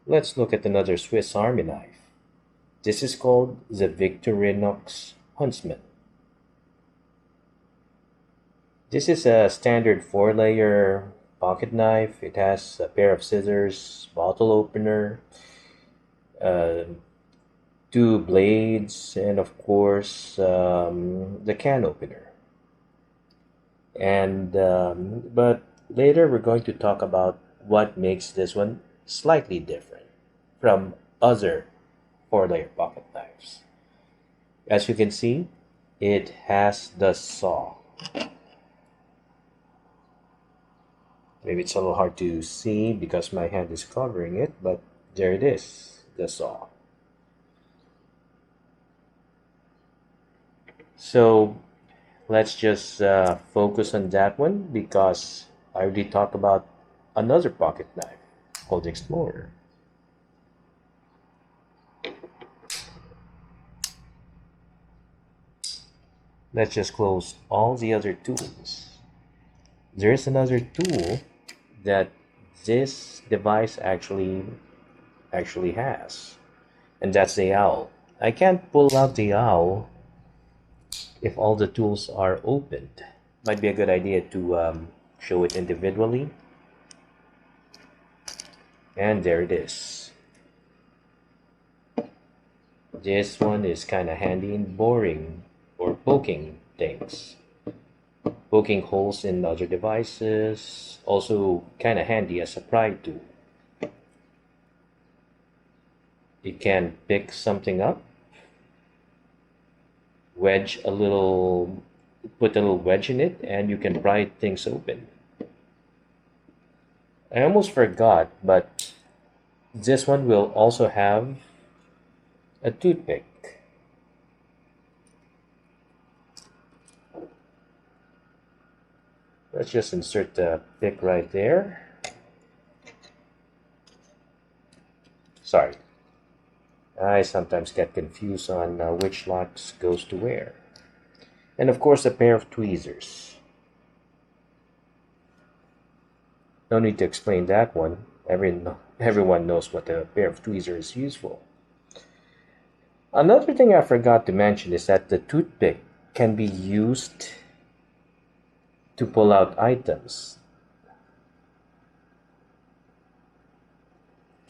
let's look at another Swiss Army knife. This is called the Victorinox Huntsman. This is a standard 4-layer pocket knife. It has a pair of scissors, bottle opener, uh, two blades, and of course the can opener. And but later we're going to talk about what makes this one slightly different from other 4-layer pocket knives. As you can see, it has the saw. Maybe it's a little hard to see because my hand is covering it, but there it is, the saw. So let's just focus on that one because I already talked about another pocket knife called Explorer. Let's just close all the other tools. There's another tool that this device actually has, and that's the owl. I can't pull out the owl if all the tools are opened. Might be a good idea to show it individually. And there it is. This one is kind of handy in boring or poking things. Poking holes in other devices. Also kind of handy as a pry tool. It can pick something up, put a little wedge in it, and you can pry things open. I almost forgot, but this one will also have a toothpick. Let's just insert the pick right there. Sorry, I sometimes get confused on which locks goes to where. And of course a pair of tweezers. No need to explain that one. Everyone knows what a pair of tweezers is useful. Another thing I forgot to mention is that the toothpick can be used to pull out items.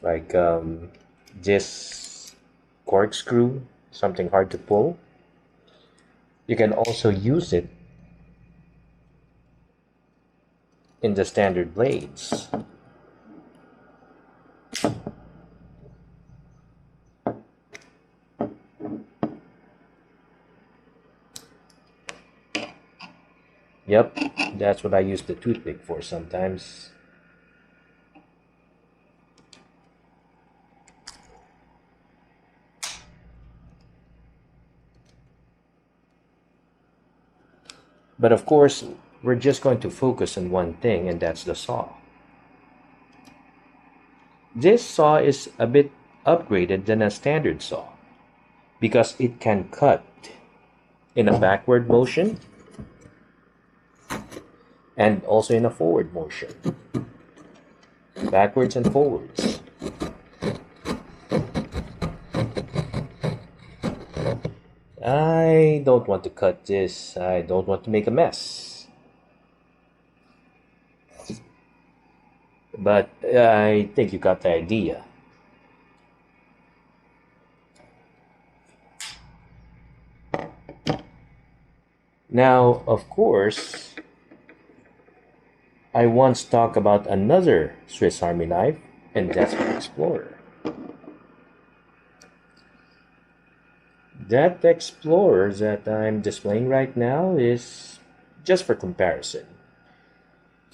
Like this corkscrew, something hard to pull. You can also use it in the standard blades. Yep, that's what I use the toothpick for sometimes. But of course, we're just going to focus on one thing, and that's the saw. This saw is a bit upgraded than a standard saw because it can cut in a backward motion and also in a forward motion. Backwards and forwards. I don't want to cut this. I don't want to make a mess. But I think you got the idea. Now, of course, I once talked about another Swiss Army knife, and that's the Explorer. That Explorer that I'm displaying right now is just for comparison.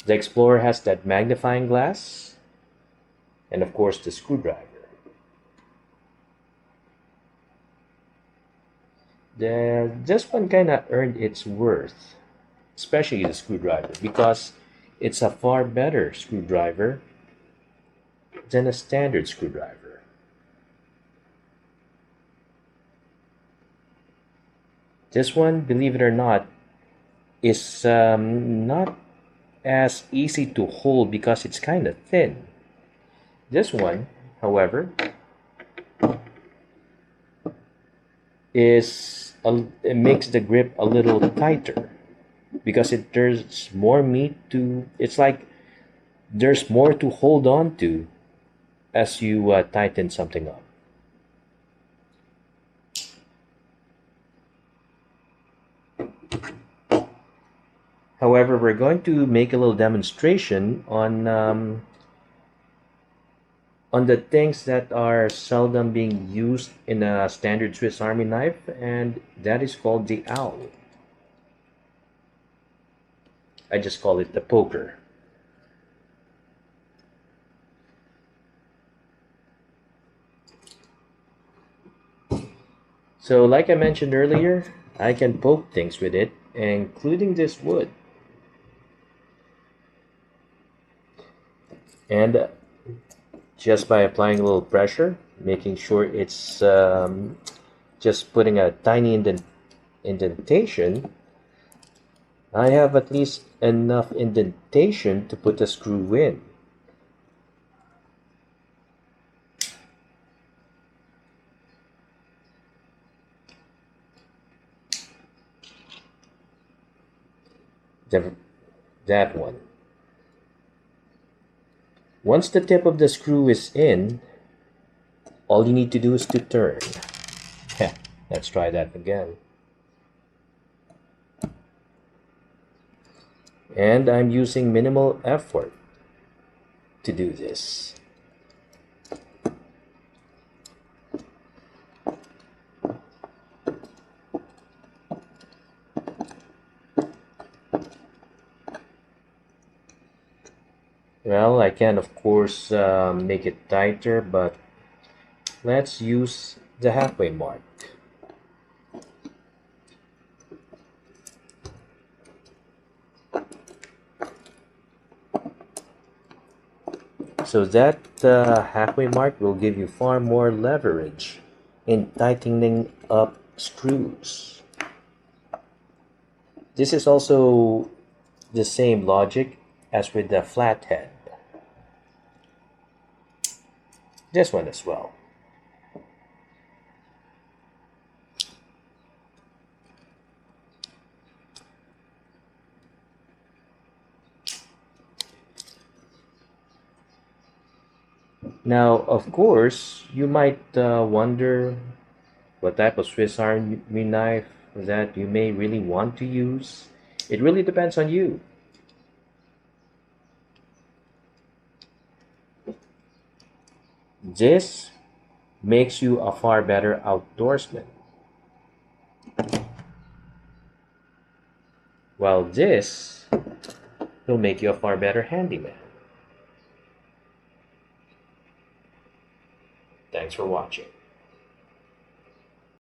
The Explorer has that magnifying glass, and of course the screwdriver. This one kind of earned its worth, especially the screwdriver, because it's a far better screwdriver than a standard screwdriver. This one, believe it or not, is not as easy to hold because it's kind of thin. This one, however, it makes the grip a little tighter because there's more meat to. It's like there's more to hold on to as you tighten something up. However, we're going to make a little demonstration on the things that are seldom being used in a standard Swiss Army knife, and that is called the owl. I just call it the poker. So like I mentioned earlier, I can poke things with it, including this wood. And just by applying a little pressure, making sure it's just putting a tiny indentation, I have at least enough indentation to put a screw in. That one. Once the tip of the screw is in, all you need to do is to turn. Let's try that again. And I'm using minimal effort to do this. Well, I can of course make it tighter, but let's use the halfway mark. So that halfway mark will give you far more leverage in tightening up screws. This is also the same logic as with the flathead. This one as well. Now, of course, you might wonder what type of Swiss Army knife that you may really want to use. It really depends on you. This makes you a far better outdoorsman, while this will make you a far better handyman. Thanks for watching.